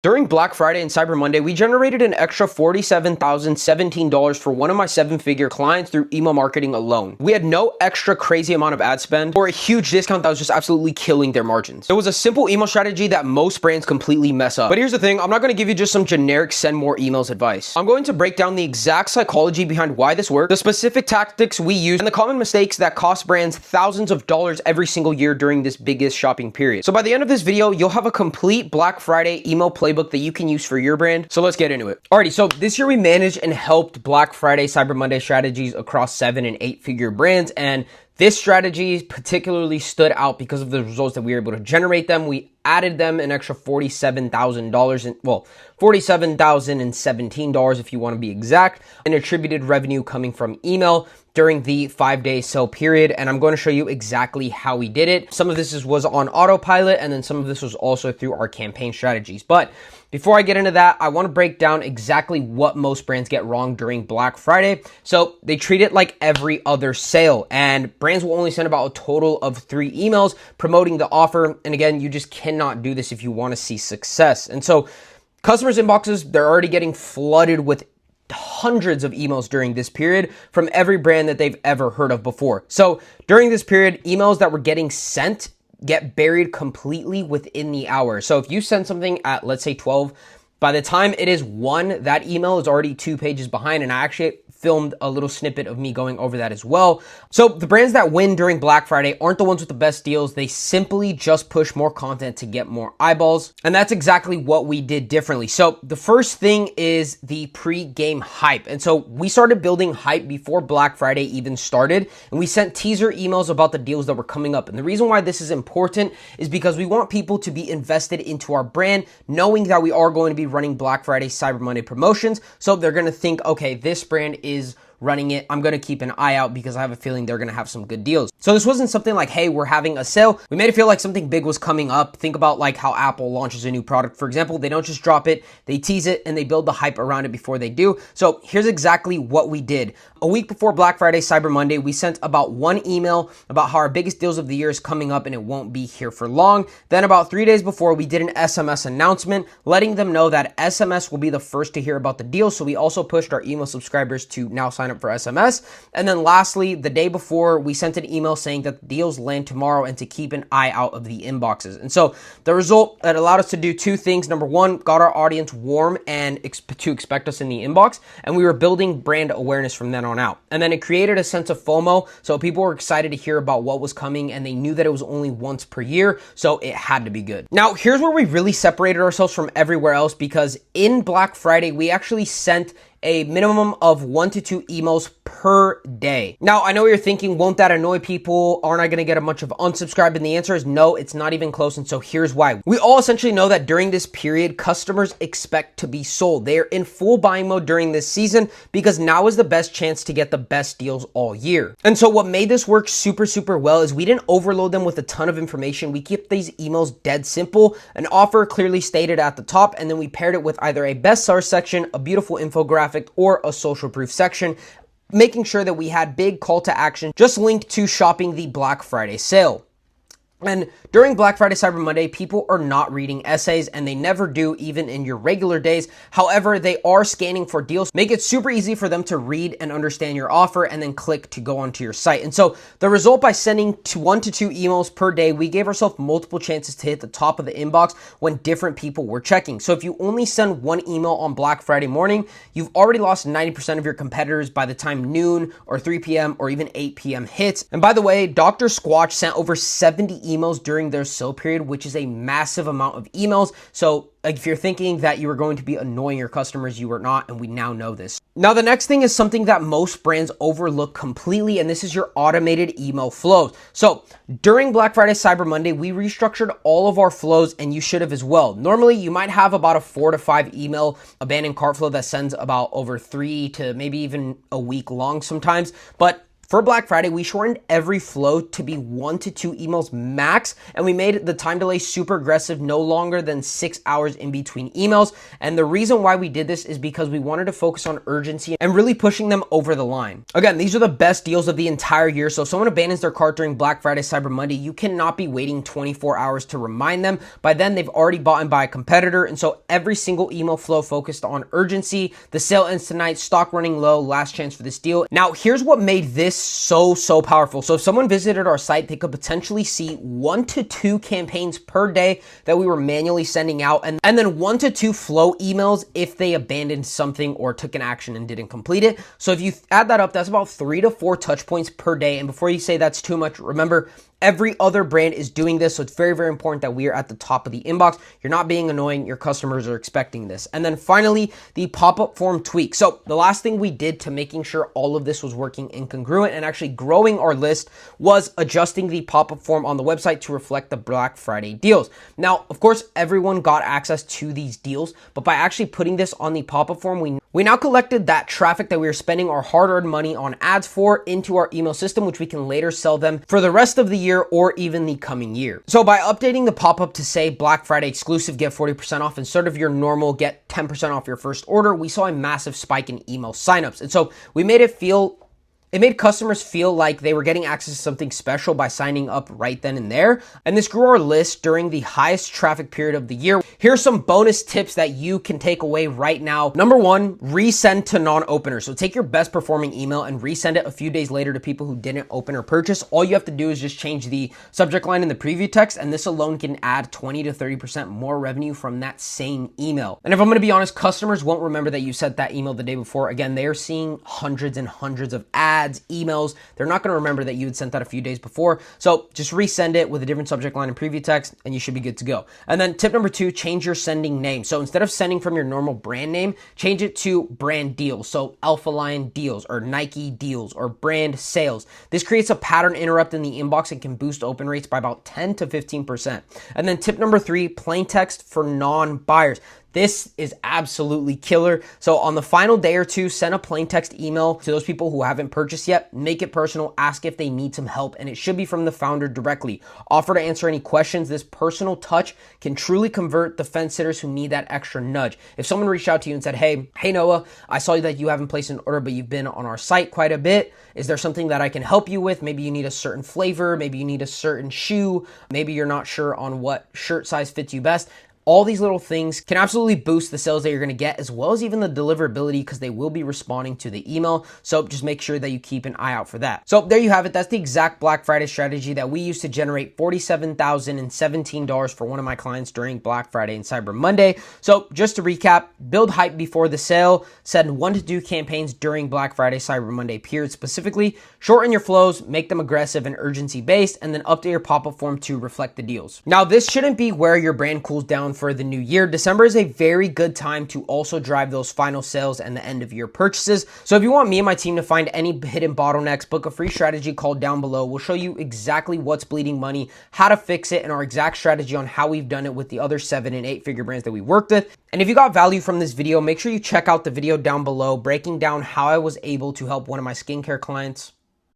During Black Friday and Cyber Monday, we generated an extra $47,017 for one of my seven-figure clients through email marketing alone. We had no extra crazy amount of ad spend or a huge discount that was just absolutely killing their margins. It was a simple email strategy that most brands completely mess up. But here's the thing, I'm not gonna give you just some generic send more emails advice. I'm going to break down the exact psychology behind why this works, the specific tactics we use, and the common mistakes that cost brands thousands of dollars every single year during this biggest shopping period. So by the end of this video, you'll have a complete Black Friday email playbook that you can use for your brand. So let's get into it. Alrighty, so this year we managed and helped Black Friday, Cyber Monday strategies across 7 and 8 figure brands. And this strategy particularly stood out because of the results that we were able to generate them. We added them an extra $47,000 and $47,017 if you want to be exact, and attributed revenue coming from email during the 5-day sale period. And I'm going to show you exactly how we did it. Some of this was on autopilot, and then some of this was also through our campaign strategies. But before I get into that, I want to break down exactly what most brands get wrong during Black Friday. So they treat it like every other sale, and brands will only send about a total of 3 emails promoting the offer. And again, you just cannot do this if you want to see success. And so customers' inboxes, they're already getting flooded with hundreds of emails during this period from every brand that they've ever heard of before. So during this period, emails that were getting sent get buried completely within the hour. So if you send something at, let's say 12, by the time it is 1, that email is already 2 pages behind. And I actually filmed a little snippet of me going over that as well. So the brands that win during Black Friday aren't the ones with the best deals. They simply just push more content to get more eyeballs. And that's exactly what we did differently. So the first thing is the pre-game hype. And so we started building hype before Black Friday even started. And we sent teaser emails about the deals that were coming up. And the reason why this is important is because we want people to be invested into our brand, knowing that we are going to be running Black Friday, Cyber Monday promotions. So they're going to think, okay, this brand is running it. I'm going to keep an eye out because I have a feeling they're going to have some good deals. So this wasn't something like, hey, we're having a sale. We made it feel like something big was coming up. Think about like how Apple launches a new product. For example, they don't just drop it, they tease it and they build the hype around it before they do. So here's exactly what we did. A week before Black Friday, Cyber Monday, we sent about 1 email about how our biggest deals of the year is coming up and it won't be here for long. Then about 3 days before, we did an SMS announcement letting them know that SMS will be the first to hear about the deal. So we also pushed our email subscribers to now sign up for SMS. And then lastly, the day before, we sent an email saying that the deals land tomorrow and to keep an eye out of the inboxes. And so the result that allowed us to do 2 things. Number 1, got our audience warm and to expect us in the inbox. And we were building brand awareness from then on out. And then it created a sense of FOMO. So people were excited to hear about what was coming and they knew that it was only once per year. So it had to be good. Now, here's where we really separated ourselves from everywhere else, because in Black Friday, we actually sent a minimum of 1 to 2 emails per day. Now, I know you're thinking, won't that annoy people? Aren't I gonna get a bunch of unsubscribe? And the answer is no, it's not even close. And so here's why. We all essentially know that during this period, customers expect to be sold. They are in full buying mode during this season because now is the best chance to get the best deals all year. And so what made this work super, super well is we didn't overload them with a ton of information. We kept these emails dead simple, an offer clearly stated at the top, and then we paired it with either a bestseller section, a beautiful infographic, or a social proof section, making sure that we had big call to action just linked to shopping the Black Friday sale. And during Black Friday, Cyber Monday, people are not reading essays, and they never do even in your regular days. However, they are scanning for deals. Make it super easy for them to read and understand your offer and then click to go onto your site. And so the result, by sending 1 to 2 emails per day, we gave ourselves multiple chances to hit the top of the inbox when different people were checking. So if you only send 1 email on Black Friday morning, you've already lost 90% of your competitors by the time noon or 3 p.m. or even 8 p.m. hits. And by the way, Dr. Squatch sent over 70 emails during their sale period, which is a massive amount of emails. So if you're thinking that you were going to be annoying your customers, you were not, and we now know this. Now, the next thing is something that most brands overlook completely, and this is your automated email flows. So during Black Friday, Cyber Monday, we restructured all of our flows, and you should have as well. Normally, you might have about a 4 to 5 email abandoned cart flow that sends about over 3 to maybe even a week long sometimes, but For Black Friday, we shortened every flow to be 1 to 2 emails max, and we made the time delay super aggressive, no longer than 6 hours in between emails. And the reason why we did this is because we wanted to focus on urgency and really pushing them over the line. Again, these are the best deals of the entire year. So if someone abandons their cart during Black Friday, Cyber Monday, you cannot be waiting 24 hours to remind them. By then, they've already bought and by a competitor. And so every single email flow focused on urgency, the sale ends tonight, stock running low, last chance for this deal. Now, here's what made this so powerful. So if someone visited our site, they could potentially see 1 to 2 campaigns per day that we were manually sending out, and then 1 to 2 flow emails if they abandoned something or took an action and didn't complete it. So if you add that up, that's about 3 to 4 touch points per day. And before you say that's too much, remember, every other brand is doing this, so it's very important that we are at the top of the inbox. You're not being annoying. Your customers are expecting this. And then finally, the pop-up form tweak. So the last thing we did to making sure all of this was working incongruent and actually growing our list was adjusting the pop-up form on the website to reflect the Black Friday deals. Now, of course, everyone got access to these deals, but by actually putting this on the pop-up form, we now collected that traffic that we were spending our hard-earned money on ads for into our email system, which we can later sell them for the rest of the year or even the coming year. So by updating the pop-up to say Black Friday exclusive, get 40% off instead of your normal get 10% off your first order, we saw a massive spike in email signups. And so we made it made customers feel like they were getting access to something special by signing up right then and there. And this grew our list during the highest traffic period of the year. Here's some bonus tips that you can take away right now. Number 1, resend to non-openers. So take your best performing email and resend it a few days later to people who didn't open or purchase. All you have to do is just change the subject line in the preview text, and this alone can add 20 to 30% more revenue from that same email. And if I'm gonna be honest, customers won't remember that you sent that email the day before. Again, they are seeing hundreds and hundreds of ads, emails. They're not going to remember that you had sent that a few days before. So just resend it with a different subject line and preview text, and you should be good to go. And then tip number 2, change your sending name. So instead of sending from your normal brand name, change it to brand deals. So Alpha Lion deals or Nike deals or brand sales. This creates a pattern interrupt in the inbox and can boost open rates by about 10 to 15%. And then tip number 3, plain text for non-buyers. This is absolutely killer. So on the final day or two, send a plain text email to those people who haven't purchased yet. Make it personal. Ask if they need some help, and it should be from the founder directly. Offer to answer any questions. This personal touch can truly convert the fence sitters who need that extra nudge. If someone reached out to you and said, hey Noah, I saw that you haven't placed an order, but you've been on our site quite a bit. Is there something that I can help you with? Maybe you need a certain flavor. Maybe you need a certain shoe. Maybe you're not sure on what shirt size fits you best. All these little things can absolutely boost the sales that you're going to get, as well as even the deliverability, because they will be responding to the email. So just make sure that you keep an eye out for that. So there you have it. That's the exact Black Friday strategy that we used to generate $47,017 for one of my clients during Black Friday and Cyber Monday. So just to recap, build hype before the sale, send 1 to 2 campaigns during Black Friday, Cyber Monday period specifically, shorten your flows, make them aggressive and urgency based, and then update your pop-up form to reflect the deals. Now, this shouldn't be where your brand cools down for the new year. December is a very good time to also drive those final sales and the end of year purchases. So if you want me and my team to find any hidden bottlenecks, book a free strategy call down below. We'll show you exactly what's bleeding money, how to fix it, and our exact strategy on how we've done it with the other 7 and 8 figure brands that we worked with. And if you got value from this video, make sure you check out the video down below breaking down how I was able to help one of my skincare clients